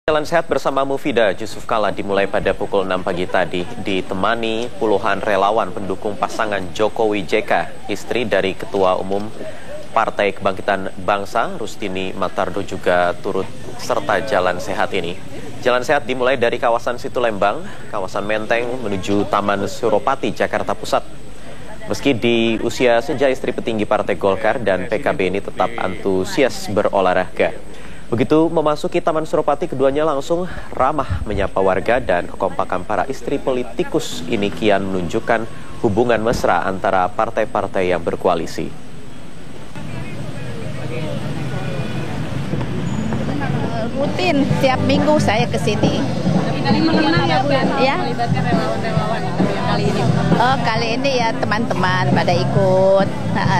Jalan sehat bersama Mufidah Yusuf Kala dimulai pada pukul 6 pagi tadi, ditemani puluhan relawan pendukung pasangan Jokowi JK, istri dari Ketua Umum Partai Kebangkitan Bangsa, Rustini Matardo juga turut serta jalan sehat ini. Jalan sehat dimulai dari kawasan Situ Lembang, kawasan Menteng menuju Taman Suropati, Jakarta Pusat. Meski di usia senja, istri petinggi Partai Golkar dan PKB ini tetap antusias berolahraga. Begitu memasuki Taman Suropati, keduanya langsung ramah menyapa warga dan kekompakan para istri politikus ini kian menunjukkan hubungan mesra antara partai-partai yang berkoalisi. Rutin, tiap minggu saya ke sini. Kali mengenang ya Bu Ya. melibatkan relawan-relawan yang kali ini. Oh, kali ini ya teman-teman pada ikut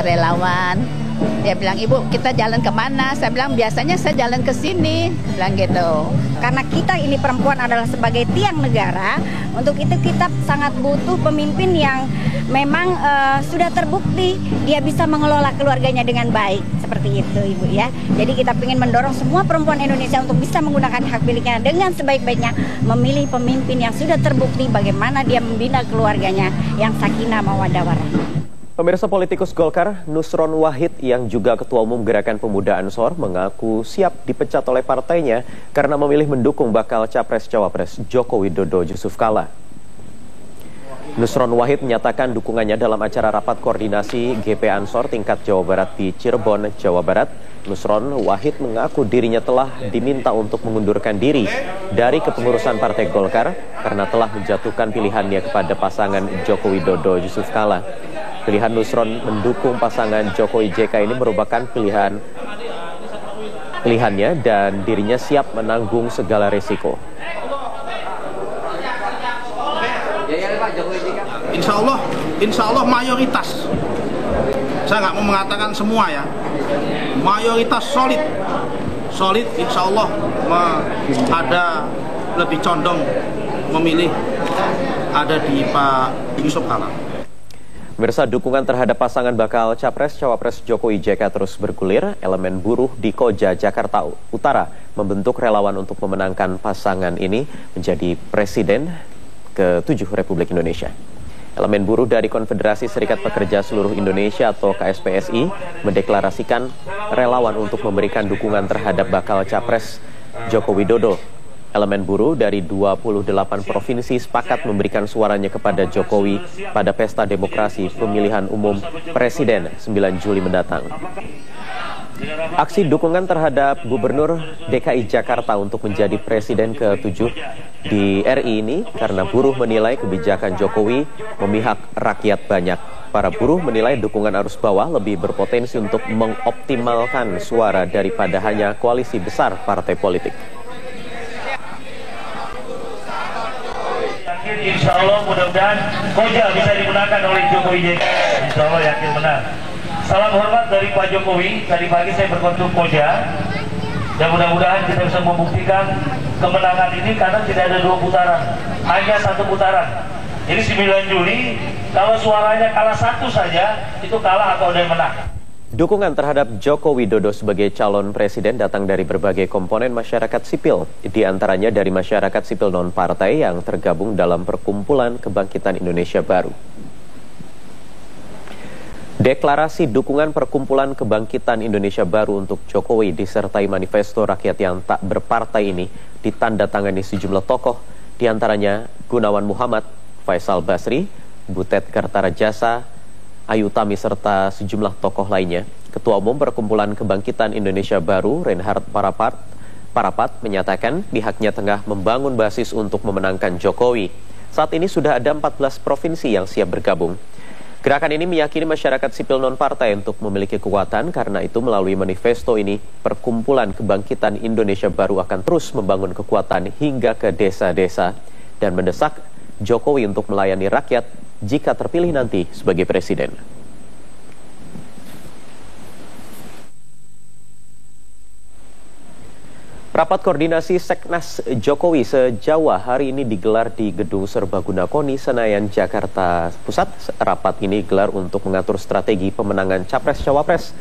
relawan. Dia bilang, "Ibu, kita jalan kemana?" Saya bilang, "Biasanya saya jalan ke sini." Bilang gitu. Karena kita ini perempuan adalah sebagai tiang negara, untuk itu kita sangat butuh pemimpin yang memang sudah terbukti dia bisa mengelola keluarganya dengan baik. Seperti itu Ibu ya. Jadi kita ingin mendorong semua perempuan Indonesia untuk bisa menggunakan hak pilihnya dengan sebaik-baiknya, memilih pemimpin yang sudah terbukti bagaimana dia membina keluarganya yang sakinah mawaddah warahmah. Pemirsa, politikus Golkar Nusron Wahid yang juga Ketua Umum Gerakan Pemuda Ansor mengaku siap dipecat oleh partainya karena memilih mendukung bakal Capres-Cawapres Joko Widodo Yusuf Kala. Nusron Wahid menyatakan dukungannya dalam acara rapat koordinasi GP Ansor tingkat Jawa Barat di Cirebon, Jawa Barat. Nusron Wahid mengaku dirinya telah diminta untuk mengundurkan diri dari kepengurusan Partai Golkar karena telah menjatuhkan pilihannya kepada pasangan Joko Widodo Yusuf Kala. Pilihan Nusron mendukung pasangan Jokowi JK ini merupakan pilihannya dan dirinya siap menanggung segala risiko. Insya Allah mayoritas. Saya nggak mau mengatakan semua ya. Mayoritas solid. Insya Allah ada lebih condong memilih ada di Pak Yusuf Kala. Pemirsa, dukungan terhadap pasangan bakal Capres-Cawapres Jokowi JK terus bergulir. Elemen buruh di Koja, Jakarta Utara membentuk relawan untuk memenangkan pasangan ini menjadi Presiden ke-7 Republik Indonesia. Elemen buruh dari Konfederasi Serikat Pekerja Seluruh Indonesia atau KSPSI mendeklarasikan relawan untuk memberikan dukungan terhadap bakal Capres Joko Widodo. Elemen buruh dari 28 provinsi sepakat memberikan suaranya kepada Jokowi pada Pesta Demokrasi Pemilihan Umum Presiden 9 Juli mendatang. Aksi dukungan terhadap Gubernur DKI Jakarta untuk menjadi Presiden ke-7 di RI ini karena buruh menilai kebijakan Jokowi memihak rakyat banyak. Para buruh menilai dukungan arus bawah lebih berpotensi untuk mengoptimalkan suara daripada hanya koalisi besar partai politik. Insya Allah mudah-mudahan Koja bisa dimenangkan oleh Jokowi JK. Insya Allah yakin menang. Salam hormat dari Pak Jokowi. Tadi pagi saya berkunjung Koja dan mudah-mudahan kita bisa membuktikan kemenangan ini karena tidak ada 2 putaran, hanya 1 putaran. Jadi 9 Juli kalau suaranya kalah 1 saja itu kalah atau ada yang menang. Dukungan terhadap Joko Widodo sebagai calon presiden datang dari berbagai komponen masyarakat sipil, di antaranya dari masyarakat sipil non-partai yang tergabung dalam Perkumpulan Kebangkitan Indonesia Baru. Deklarasi dukungan Perkumpulan Kebangkitan Indonesia Baru untuk Jokowi disertai manifesto rakyat yang tak berpartai ini ditandatangani sejumlah tokoh, di antaranya Gunawan Muhammad, Faisal Basri, Butet Kertarajasa, Ayu Tami serta sejumlah tokoh lainnya. Ketua Umum Perkumpulan Kebangkitan Indonesia Baru, Reinhard Parapat menyatakan pihaknya tengah membangun basis untuk memenangkan Jokowi. Saat ini sudah ada 14 provinsi yang siap bergabung. Gerakan ini meyakini masyarakat sipil non-partai untuk memiliki kekuatan, karena itu melalui manifesto ini Perkumpulan Kebangkitan Indonesia Baru akan terus membangun kekuatan hingga ke desa-desa dan mendesak Jokowi untuk melayani rakyat jika terpilih nanti sebagai presiden. Rapat koordinasi Seknas Jokowi se-Jawa hari ini digelar di Gedung Serbaguna KONI Senayan, Jakarta Pusat. Rapat ini digelar untuk mengatur strategi pemenangan Capres-Cawapres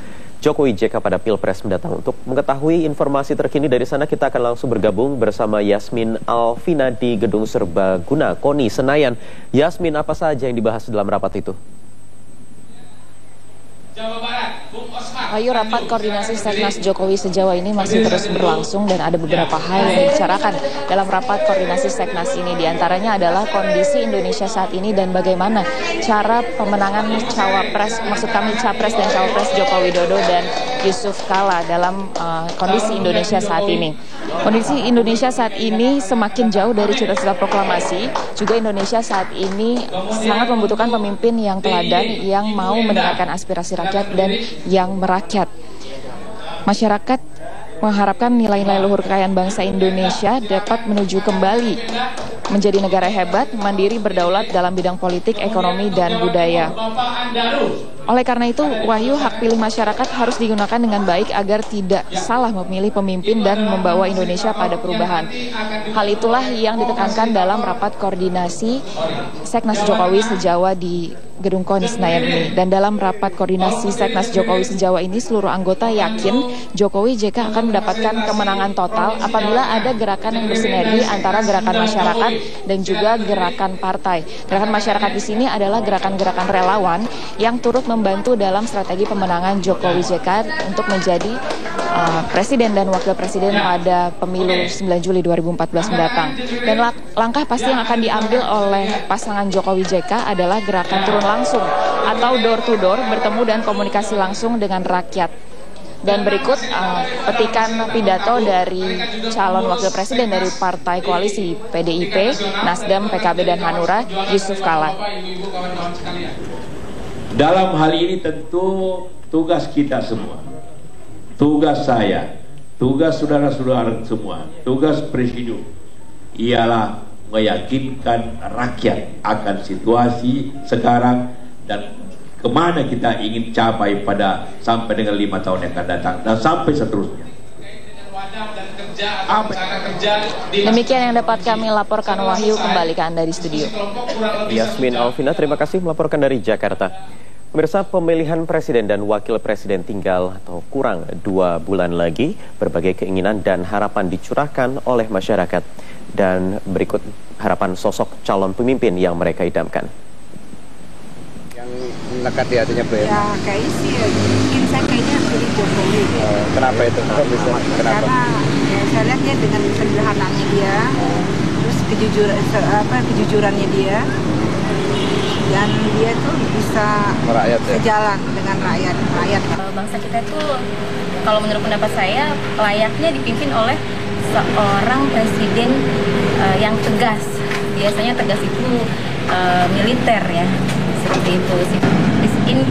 Jokowi JK pada Pilpres mendatang. Untuk mengetahui informasi terkini dari sana, kita akan langsung bergabung bersama Yasmin Alvina di Gedung Serbaguna KONI Senayan. Yasmin, apa saja yang dibahas dalam rapat itu? Ayo, rapat koordinasi Seknas Jokowi sejauh ini masih terus berlangsung dan ada beberapa hal yang dibicarakan dalam rapat koordinasi Seknas ini. Di antaranya adalah kondisi Indonesia saat ini dan bagaimana cara pemenangan cawapres, maksud kami capres dan cawapres Joko Widodo dan Yusuf Kala dalam kondisi Indonesia saat ini. Kondisi Indonesia saat ini semakin jauh dari cita-cita proklamasi. Juga Indonesia saat ini sangat membutuhkan pemimpin yang teladan, yang mau mendengarkan aspirasi rakyat dan yang merakyat. Masyarakat mengharapkan nilai-nilai luhur kekayaan bangsa Indonesia dapat menuju kembali menjadi negara hebat, mandiri, berdaulat dalam bidang politik, ekonomi, dan budaya. Oleh karena itu, Wahyu, hak pilih masyarakat harus digunakan dengan baik agar tidak salah memilih pemimpin dan membawa Indonesia pada perubahan. Hal itulah yang ditekankan dalam rapat koordinasi Seknas Jokowi Sejawa di Gedung KONI Senayan ini. Dan dalam rapat koordinasi Seknas Jokowi Sejawa ini, seluruh anggota yakin Jokowi JK akan mendapatkan kemenangan total apabila ada gerakan yang bersinergi antara gerakan masyarakat dan juga gerakan partai. Gerakan masyarakat di sini adalah gerakan-gerakan relawan yang turut membantu dalam strategi pemenangan Jokowi JK untuk menjadi presiden dan wakil presiden pada pemilu 9 Juli 2014 mendatang. Dan langkah pasti yang akan diambil oleh pasangan Jokowi JK adalah gerakan turun langsung atau door to door, bertemu dan komunikasi langsung dengan rakyat. Dan berikut petikan pidato dari calon wakil presiden dari partai koalisi PDIP, Nasdem, PKB, dan Hanura, Yusuf Kala. Dalam hal ini tentu tugas kita semua, tugas saya, tugas saudara-saudara semua, tugas Presidium ialah meyakinkan rakyat akan situasi sekarang dan kemana kita ingin capai pada sampai dengan 5 tahun yang akan datang dan sampai seterusnya. Demikian yang dapat kami laporkan. Wahyu, kembali ke Anda di studio. Yasmin Alvina, terima kasih melaporkan dari Jakarta. Pemirsa, pemilihan presiden dan wakil presiden tinggal atau kurang 2 bulan lagi. Berbagai keinginan dan harapan dicurahkan oleh masyarakat. Dan berikut harapan sosok calon pemimpin yang mereka idamkan. Yang melekat di hatinya Bu ya? Ya kayaknya sih, mungkin saya kayaknya pilih Jokowi. Kenapa itu? Kenapa? Karena ya, saya lihat dia dengan sederhananya dia, terus kejujurannya dia, dan dia tuh bisa merakyat, ya? sejalan dengan rakyat. Bangsa kita itu, kalau menurut pendapat saya, layaknya dipimpin oleh seorang presiden yang tegas. Biasanya tegas itu militer ya, seperti itu sih.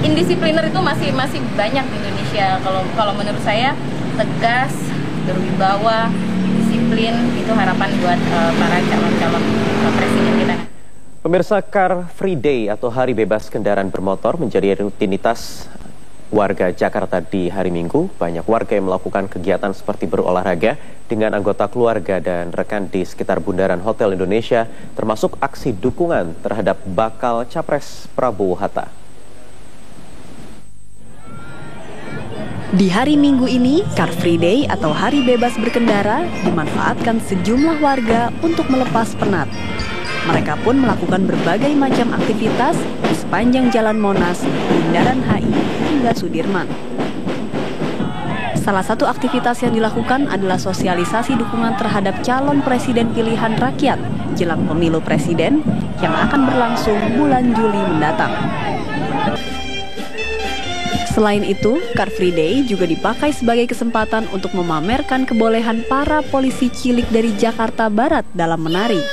Indisipliner itu masih banyak di Indonesia. Kalau menurut saya, tegas, berwibawa, disiplin, itu harapan buat para calon-calon presiden kita. Pemirsa, Car Free Day atau Hari Bebas Kendaraan Bermotor menjadi rutinitas warga Jakarta di hari Minggu. Banyak warga yang melakukan kegiatan seperti berolahraga dengan anggota keluarga dan rekan di sekitar Bundaran Hotel Indonesia, termasuk aksi dukungan terhadap bakal Capres Prabowo Hatta. Di hari Minggu ini, Car Free Day atau Hari Bebas Berkendara dimanfaatkan sejumlah warga untuk melepas penat. Mereka pun melakukan berbagai macam aktivitas di sepanjang Jalan Monas, Bundaran HI, hingga Sudirman. Salah satu aktivitas yang dilakukan adalah sosialisasi dukungan terhadap calon presiden pilihan rakyat jelang pemilu presiden yang akan berlangsung bulan Juli mendatang. Selain itu, Car Free Day juga dipakai sebagai kesempatan untuk memamerkan kebolehan para polisi cilik dari Jakarta Barat dalam menari.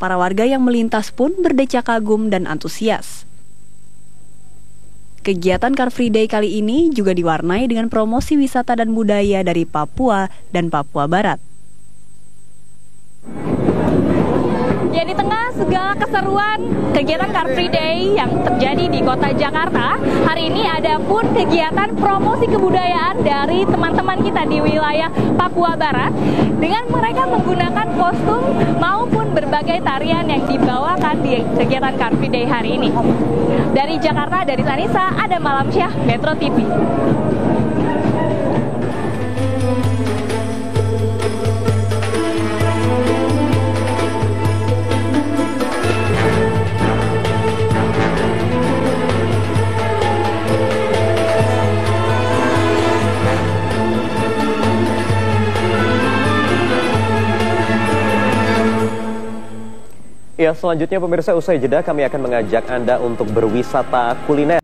Para warga yang melintas pun berdecak kagum dan antusias. Kegiatan Car Free Day kali ini juga diwarnai dengan promosi wisata dan budaya dari Papua dan Papua Barat. Ya, di tengah segala keseruan kegiatan Car Free Day yang terjadi di kota Jakarta, hari ini ada pun kegiatan promosi kebudayaan dari teman-teman kita di wilayah Papua Barat dengan mereka menggunakan kostum maupun berbagai tarian yang dibawakan di kegiatan Car Free Day hari ini. Dari Jakarta, dari Tanisa, ada Malam Syah, Metro TV. Ya, selanjutnya pemirsa, usai jeda kami akan mengajak Anda untuk berwisata kuliner.